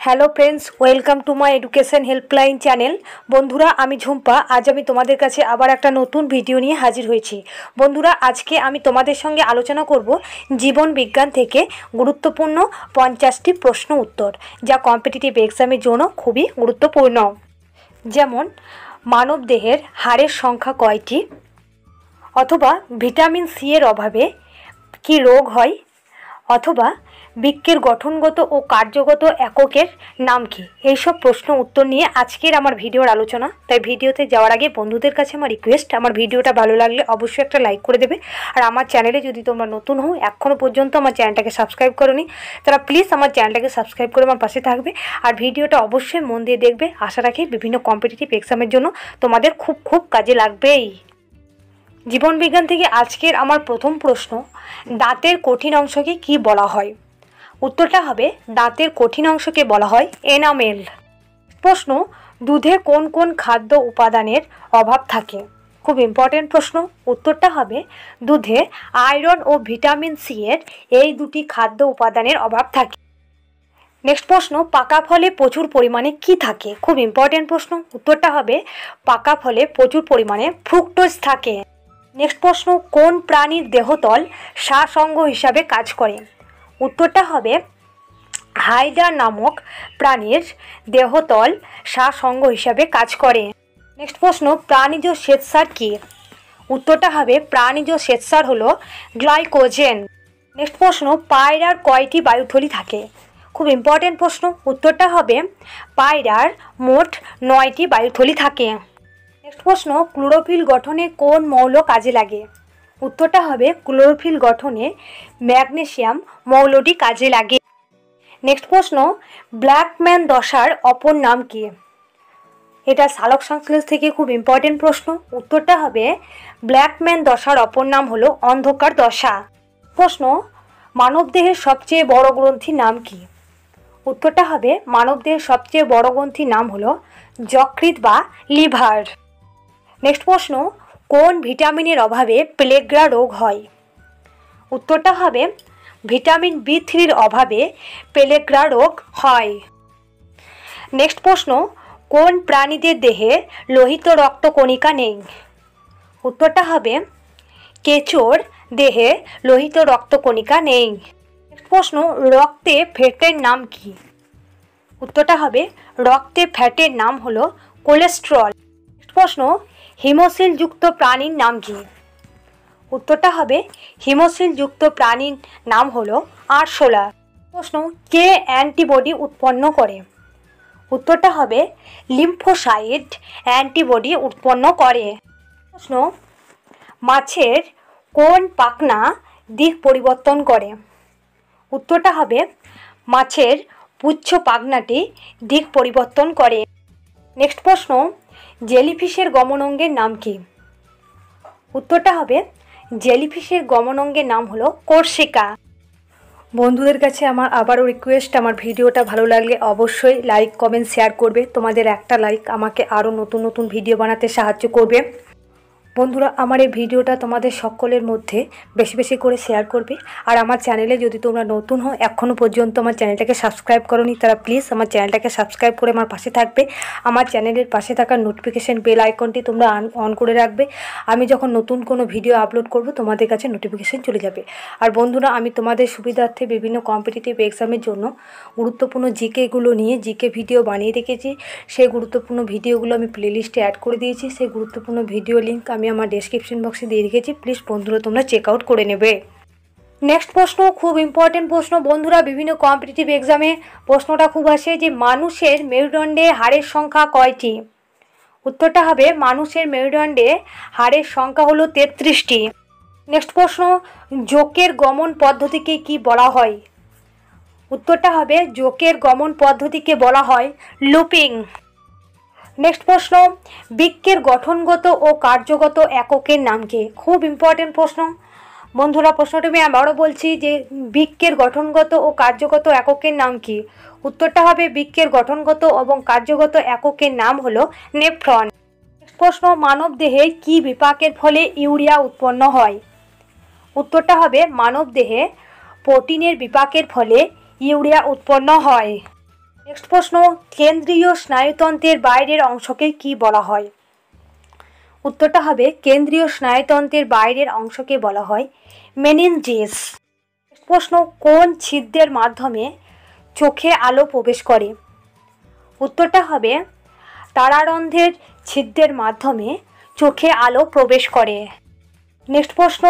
Hello friends, welcome to my education helpline channel. বন্ধুরা, আমি ঝুম্পা। আজ আমি তোমাদের কাছে আবার একটা নতুন ভিডিও নিয়ে হাজির হয়েছি। বন্ধুরা, আজকে আমি তোমাদের সঙ্গে আলোচনা করব জীবন বিজ্ঞান থেকে গুরুত্বপূর্ণ 50টি প্রশ্ন উত্তর, যা কম্পিটিটিভ এক্সামের জন্য খুবই গুরুত্বপূর্ণ। যেমন, মানবদেহের হাড়ের সংখ্যা কয়টি, অথবা ভিটামিন সি এর অভাবে কি রোগ হয়, অথবা বৃক্কের গঠনগত ও কার্যগত এককের নাম কি। এইসব প্রশ্ন উত্তর নিয়ে আজকের আমার ভিডিওর আলোচনা। তাই ভিডিওতে যাওয়ার আগে বন্ধুদের কাছে আমার রিকোয়েস্ট, আমার ভিডিওটা ভালো লাগলে অবশ্যই একটা লাইক করে দেবে। আর আমার চ্যানেলে যদি তোমরা নতুন হও, এখনও পর্যন্ত আমার চ্যানেলটাকে সাবস্ক্রাইব করোনি, তারা প্লিজ আমার চ্যানেলটাকে সাবস্ক্রাইব করে আমার পাশে থাকবে। আর ভিডিওটা অবশ্যই মন দিয়ে দেখবে। আশা রাখি বিভিন্ন কম্পিটিটিভ এক্সামের জন্য তোমাদের খুব কাজে লাগবেই। জীবনবিজ্ঞান থেকে আজকের আমার প্রথম প্রশ্ন, দাঁতের কঠিন অংশকে কি বলা হয়? উত্তরটা হবে, দাঁতের কঠিন অংশকে বলা হয় এনামেল। প্রশ্ন, দুধে কোন কোন খাদ্য উপাদানের অভাব থাকে? খুব ইম্পর্টেন্ট প্রশ্ন। উত্তরটা হবে, দুধে আয়রন ও ভিটামিন সি এর এই দুটি খাদ্য উপাদানের অভাব থাকে। নেক্সট প্রশ্ন, পাকা ফলে প্রচুর পরিমাণে কি থাকে? খুব ইম্পর্টেন্ট প্রশ্ন। উত্তরটা হবে, পাকা ফলে প্রচুর পরিমাণে ফ্রুক্টোজ থাকে। নেক্সট প্রশ্ন, কোন প্রাণীর দেহতল শ্বাসঅঙ্গ হিসাবে কাজ করে? উত্তরটা হবে, হাইড্রা নামক প্রাণীর দেহতল শ্বাসঅঙ্গ হিসাবে কাজ করে। নেক্সট প্রশ্ন, প্রাণীজ শ্বেতসার কি? উত্তরটা হবে, প্রাণীজ শ্বেতসার হলো গ্লাইকোজেন। নেক্সট প্রশ্ন, পায়রার কয়টি বায়ুথলি থাকে? খুব ইম্পর্টেন্ট প্রশ্ন। উত্তরটা হবে, পায়রার মোট 9টি বায়ুথলি থাকে। নেক্সট প্রশ্ন, ক্লোরোফিল গঠনে কোন মৌল কাজে লাগে? উত্তরটা হবে, ক্লোরোফিল গঠনে ম্যাগনেসিয়াম মৌলটি কাজে লাগে। নেক্সট প্রশ্ন, ব্ল্যাকম্যান দশার অপর নাম কি? এটা সালোক সংশ্লেষ থেকে খুব ইম্পর্টেন্ট প্রশ্ন। উত্তরটা হবে, ব্ল্যাকম্যান দশার অপর নাম হলো অন্ধকার দশা। প্রশ্ন, মানবদেহের সবচেয়ে বড় গ্রন্থির নাম কি? উত্তরটা হবে, মানবদেহের সবচেয়ে বড় গ্রন্থির নাম হলো যকৃৎ বা লিভার। নেক্সট প্রশ্ন, কোন ভিটামিনের অভাবে পেলেগ্রা রোগ হয়? উত্তরটা হবে, ভিটামিন বি3-র অভাবে পেলেগ্রা রোগ হয়। নেক্সট প্রশ্ন, কোন প্রাণীদের দেহে লোহিত রক্তকণিকা নেই? উত্তরটা হবে, কেঁচোর দেহে লোহিত রক্তকণিকা নেই। নেক্সট প্রশ্ন, রক্তে ফ্যাটের নাম কি? উত্তরটা হবে, রক্তে ফ্যাটের নাম হলো কোলেস্টেরল। নেক্সট প্রশ্ন, হিমোসিলযুক্ত প্রাণীর নাম কি? উত্তরটা হবে, হিমোসিলযুক্ত প্রাণীর নাম হলো আরশোলা। প্রশ্ন, কে অ্যান্টিবডি উৎপন্ন করে? উত্তরটা হবে, লিম্ফোসাইট অ্যান্টিবডি উৎপন্ন করে। প্রশ্ন, মাছের কোন পাখনা দিক পরিবর্তন করে? উত্তরটা হবে, মাছের পুচ্ছ পাখনাটি দিক পরিবর্তন করে। নেক্সট প্রশ্ন, জেলিফিশের গমন অঙ্গের নাম কি? উত্তরটা হবে, জেলিফিশের গমন অঙ্গের নাম হলো কোর্সিকা। বন্ধুদের কাছে আমার আবারও রিকোয়েস্ট, আমার ভিডিওটা ভালো লাগলে অবশ্যই লাইক কমেন্ট শেয়ার করবে। তোমাদের একটা লাইক আমাকে আরও নতুন ভিডিও বানাতে সাহায্য করবে। বন্ধুরা, আমার এই ভিডিওটা তোমাদের সকলের মধ্যে বেশি করে শেয়ার করবে। আর আমার চ্যানেলে যদি তোমরা নতুন হও, এখনও পর্যন্ত আমার চ্যানেলটাকে সাবস্ক্রাইব করোনি, তারা প্লিজ আমার চ্যানেলটাকে সাবস্ক্রাইব করে আমার পাশে থাকবে। আমার চ্যানেলের পাশে থাকা নোটিফিকেশান বেল আইকনটি তোমরা অন করে রাখবে। আমি যখন নতুন কোনো ভিডিও আপলোড করব, তোমাদের কাছে নোটিফিকেশান চলে যাবে। আর বন্ধুরা, আমি তোমাদের সুবিধার্থে বিভিন্ন কম্পিটিটিভ এক্সামের জন্য গুরুত্বপূর্ণ জিকেগুলো নিয়ে জিকে ভিডিও বানিয়ে রেখেছি। সেই গুরুত্বপূর্ণ ভিডিওগুলো আমি প্লেলিস্টে অ্যাড করে দিয়েছি। সেই গুরুত্বপূর্ণ ভিডিও লিঙ্ক আমি আমার ডেসক্রিপশন বক্সে দিয়ে রেখেছি। প্লিজ বন্ধুরা, তোমরা চেক আউট করে নেবে। নেক্সট প্রশ্ন, খুব ইম্পর্টেন্ট প্রশ্ন বন্ধুরা, বিভিন্ন কম্পিটিটিভ এক্সামে প্রশ্নটা খুব আসে যে মানুষের মেরুদণ্ডে হাড়ের সংখ্যা কয়টি? উত্তরটা হবে, মানুষের মেরুদণ্ডে হাড়ের সংখ্যা হলো 33টি। নেক্সট প্রশ্ন, জোকের গমন পদ্ধতিকে কি বলা হয়? উত্তরটা হবে, জোকের গমন পদ্ধতিকে বলা হয় লুপিং। নেক্সট প্রশ্ন, বৃক্কের গঠনগত ও কার্যগত এককের নাম কি? খুব ইম্পর্টেন্ট প্রশ্ন বন্ধুরা। প্রশ্নটি আমি আবারও বলছি যে বৃক্কের গঠনগত ও কার্যগত এককের নাম কি? উত্তরটা হবে, বৃক্কের গঠনগত এবং কার্যগত এককের নাম হলো নেফ্রন। নেক্সট প্রশ্ন, মানব দেহে কি বিপাকের ফলে ইউরিয়া উৎপন্ন হয়? উত্তরটা হবে, মানব দেহে প্রোটিনের বিপাকের ফলে ইউরিয়া উৎপন্ন হয়। নেক্সট প্রশ্ন, কেন্দ্রীয় স্নায়ুতন্ত্রের বাইরের অংশকে কি বলা হয়? উত্তরটা হবে কেন্দ্রীয় স্নায়ুতন্ত্রের বাইরের অংশকে বলা হয় মেনিনজিস। নেক্সট প্রশ্ন, কোন ছিদ্রের মাধ্যমে চোখে আলো প্রবেশ করে? উত্তরটা হবে তারারন্ধ্রের ছিদ্রের মাধ্যমে চোখে আলো প্রবেশ করে। নেক্সট প্রশ্ন,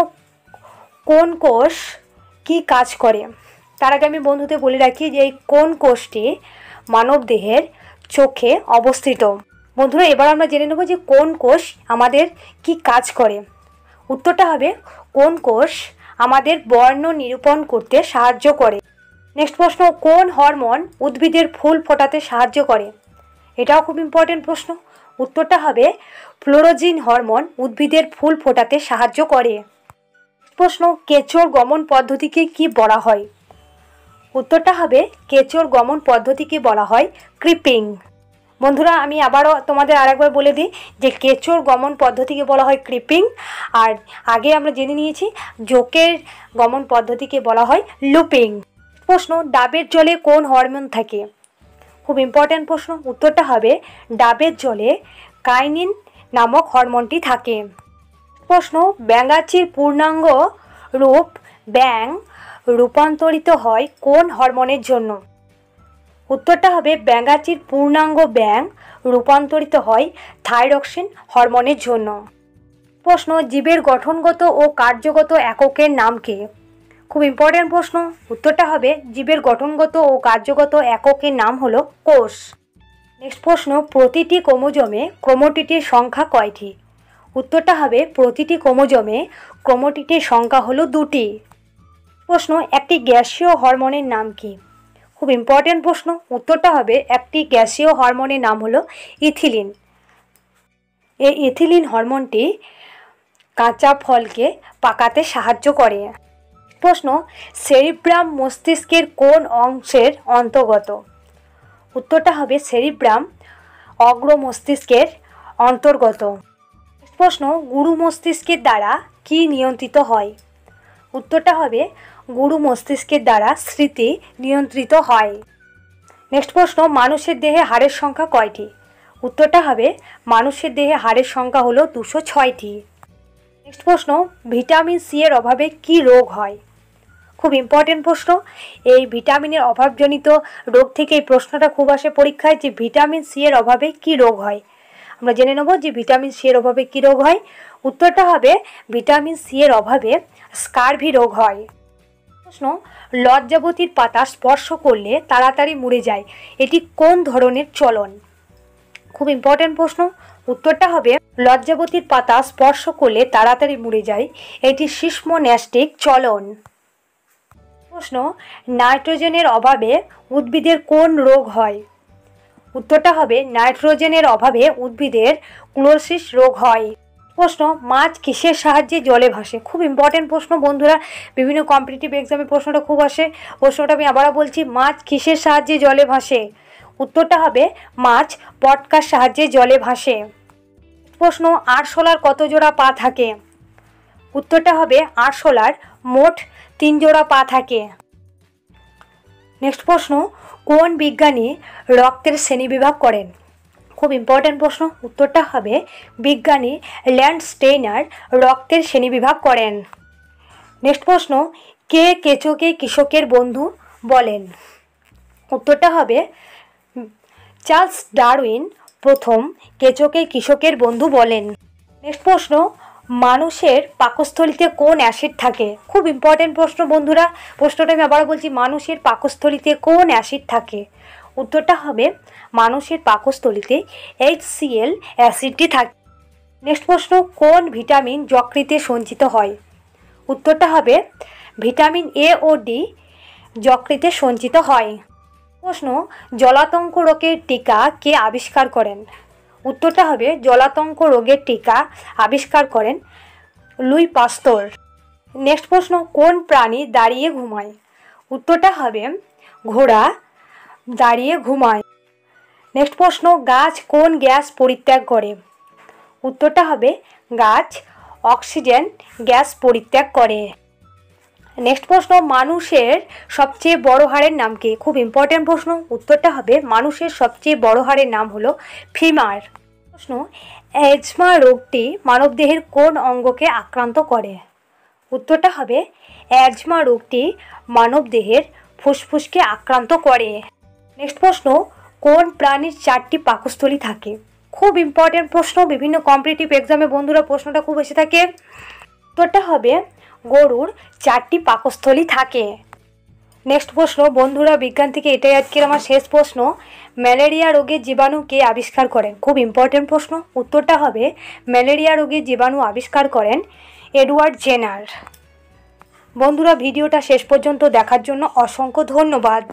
কোন কোষ কি কাজ করে? তার আগে আমি বন্ধুদের বলে রাখি যে এই কোন কোষটি মানবদেহের চোখে অবস্থিত। বন্ধুরা, এবার আমরা জেনে নেব যে কোন কোষ আমাদের কি কাজ করে। উত্তরটা হবে কোন কোষ আমাদের বর্ণ নিরূপণ করতে সাহায্য করে। নেক্সট প্রশ্ন, কোন হরমোন উদ্ভিদের ফুল ফোটাতে সাহায্য করে? এটাও খুব ইম্পর্টেন্ট প্রশ্ন। উত্তরটা হবে ফ্লোরোজিন হরমোন উদ্ভিদের ফুল ফোটাতে সাহায্য করে। প্রশ্ন, কেঁচোর গমন পদ্ধতিকে কি বলা হয়? উত্তরটা হবে কেঁচোর গমন পদ্ধতিকে বলা হয় ক্রিপিং। বন্ধুরা, আমি আবারও তোমাদের আরেকবার বলে দিই যে কেঁচোর গমন পদ্ধতিকে বলা হয় ক্রিপিং, আর আগে আমরা জেনে নিয়েছি জোকের গমন পদ্ধতিকে বলা হয় লুপিং। প্রশ্ন, ডাবের জলে কোন হরমোন থাকে? খুব ইম্পর্ট্যান্ট প্রশ্ন। উত্তরটা হবে ডাবের জলে কাইনিন নামক হরমোনটি থাকে। প্রশ্ন, ব্যাঙাচির পূর্ণাঙ্গ রূপ ব্যাং রূপান্তরিত হয় কোন হরমোনের জন্য? উত্তরটা হবে ব্যাঙাচির পূর্ণাঙ্গ ব্যাং রূপান্তরিত হয় থাইরক্সিন হরমোনের জন্য। প্রশ্ন, জীবের গঠনগত ও কার্যগত এককের নাম কি? খুব ইম্পর্ট্যান্ট প্রশ্ন। উত্তরটা হবে জীবের গঠনগত ও কার্যগত এককের নাম হলো কোষ। নেক্সট প্রশ্ন, প্রতিটি ক্রোমোজোমে ক্রোমোটিটের সংখ্যা কয়টি? উত্তরটা হবে প্রতিটি ক্রোমোজোমে ক্রোমোটিটের সংখ্যা হলো 2টি। প্রশ্ন, একটি গ্যাসীয় হরমোনের নাম কি? খুব ইম্পর্ট্যান্ট প্রশ্ন। উত্তরটা হবে একটি গ্যাসীয় হরমোনের নাম হলো ইথিলিন। এই ইথিলিন হরমোনটি কাঁচা ফলকে পাকাতে সাহায্য করে। প্রশ্ন, সেরিব্রাম মস্তিষ্কের কোন অংশের অন্তর্গত? উত্তরটা হবে সেরিব্রাম অগ্র মস্তিষ্কের অন্তর্গত। প্রশ্ন, গুরু মস্তিষ্কের দ্বারা কি নিয়ন্ত্রিত হয়? উত্তরটা হবে গুরু মস্তিষ্কের দ্বারা স্মৃতি নিয়ন্ত্রিত হয়। নেক্সট প্রশ্ন, মানুষের দেহে হাড়ের সংখ্যা কয়টি? উত্তরটা হবে মানুষের দেহে হাড়ের সংখ্যা হলো 206টি। নেক্সট প্রশ্ন, ভিটামিন সি এর অভাবে কি রোগ হয়? খুব ইম্পর্টেন্ট প্রশ্ন। এই ভিটামিনের অভাবজনিত রোগ থেকে এই প্রশ্নটা খুব আসে পরীক্ষায় যে ভিটামিন সি এর অভাবে কি রোগ হয়। আমরা জেনে নেব যে ভিটামিন সি এর অভাবে কি রোগ হয়। উত্তরটা হবে ভিটামিন সি এর অভাবে স্কারভি রোগ হয়। প্রশ্ন, লজ্জাবতীর পাতা স্পর্শ করলে তাড়াতাড়ি মুড়ে যায়, এটি কোন ধরনের চলন? খুব ইম্পর্টেন্ট প্রশ্ন। উত্তরটা হবে লজ্জাবতীর পাতা স্পর্শ করলে তাড়াতাড়ি মুড়ে যায়, এটি সিসমোন্যাস্টিক চলন। প্রশ্ন, নাইট্রোজেনের অভাবে উদ্ভিদের কোন রোগ হয়? উত্তরটা হবে নাইট্রোজেনের অভাবে উদ্ভিদের ক্লোরোসিস রোগ হয়। প্রশ্ন, মাছ কিসের সাহায্যে জলে ভাসে? খুব ইম্পর্টেন্ট প্রশ্ন বন্ধুরা, বিভিন্ন কম্পিটিটিভ এক্সামে প্রশ্নটা খুব আসে। প্রশ্নটা আমি আবারও বলছি, মাছ কিসের সাহায্যে জলে ভাসে? উত্তরটা হবে মাছ পটকার সাহায্যে জলে ভাসে। প্রশ্ন, আরশোলার কত জোড়া পা থাকে? উত্তরটা হবে আরশোলার মোট 3 জোড়া পা থাকে। নেক্সট প্রশ্ন, কোন বিজ্ঞানী রক্তের শ্রেণীবিভাগ করেন? খুব ইম্পর্ট্যান্ট প্রশ্ন। উত্তরটা হবে বিজ্ঞানী ল্যান্ডস্টেইনার রক্তের শ্রেণীবিভাগ করেন। নেক্সট প্রশ্ন, কে কেঁচোকে কৃষকের বন্ধু বলেন? উত্তরটা হবে চার্লস ডারউইন প্রথম কেঁচোকে কৃষকের বন্ধু বলেন। নেক্সট প্রশ্ন, মানুষের পাকস্থলীতে কোন অ্যাসিড থাকে? খুব ইম্পর্টেন্ট প্রশ্ন বন্ধুরা, প্রশ্নটা আমি আবার বলছি, মানুষের পাকস্থলীতে কোন অ্যাসিড থাকে? উত্তরটা হবে মানুষের পাকস্থলীতে HCl অ্যাসিডটি থাকে। নেক্সট প্রশ্ন, কোন ভিটামিন যকৃতে সঞ্চিত হয়? উত্তরটা হবে ভিটামিন A ও D যকৃতে সঞ্চিত হয়। প্রশ্ন, জলাতঙ্ক রোগের টিকা কে আবিষ্কার করেন? উত্তরটা হবে জলাতঙ্ক রোগের টিকা আবিষ্কার করেন লুই পাস্তুর। নেক্সট প্রশ্ন, কোন প্রাণী দাঁড়িয়ে ঘুমায়? উত্তরটা হবে ঘোড়া দাঁড়িয়ে ঘুমায়। নেক্সট প্রশ্ন, গাছ কোন গ্যাস পরিত্যাগ করে? উত্তরটা হবে গাছ অক্সিজেন গ্যাস পরিত্যাগ করে। নেক্সট প্রশ্ন, মানুষের সবচেয়ে বড় হাড়ের নাম কি? খুব ইম্পর্টেন্ট প্রশ্ন, উত্তরটা হবে মানুষের সবচেয়ে বড় হাড়ের নাম হলো ফিমার। প্রশ্ন, অ্যাজমা রোগটি মানবদেহের কোন অঙ্গকে আক্রান্ত করে? উত্তরটা হবে অ্যাজমা রোগটি মানবদেহের ফুসফুসকে আক্রান্ত করে। নেক্সট প্রশ্ন, কোন প্রাণীর 4টি পাকস্থলী থাকে? খুব ইম্পর্টেন্ট প্রশ্ন, বিভিন্ন কম্পিটিটিভ এক্সামে বন্ধুরা প্রশ্নটা খুব এসে থাকে। উত্তরটা হবে গরুর 4টি পাকস্থলী থাকে। নেক্সট প্রশ্ন, বন্ধুরা বিজ্ঞান থেকে এটাই আজকের আমার শেষ প্রশ্ন, ম্যালেরিয়া রোগের জীবাণু কে আবিষ্কার করেন? খুব ইম্পর্টেন্ট প্রশ্ন, উত্তরটা হবে ম্যালেরিয়া রোগের জীবাণু আবিষ্কার করেন এডওয়ার্ড জেনার। বন্ধুরা ভিডিওটা শেষ পর্যন্ত দেখার জন্য অসংখ্য ধন্যবাদ।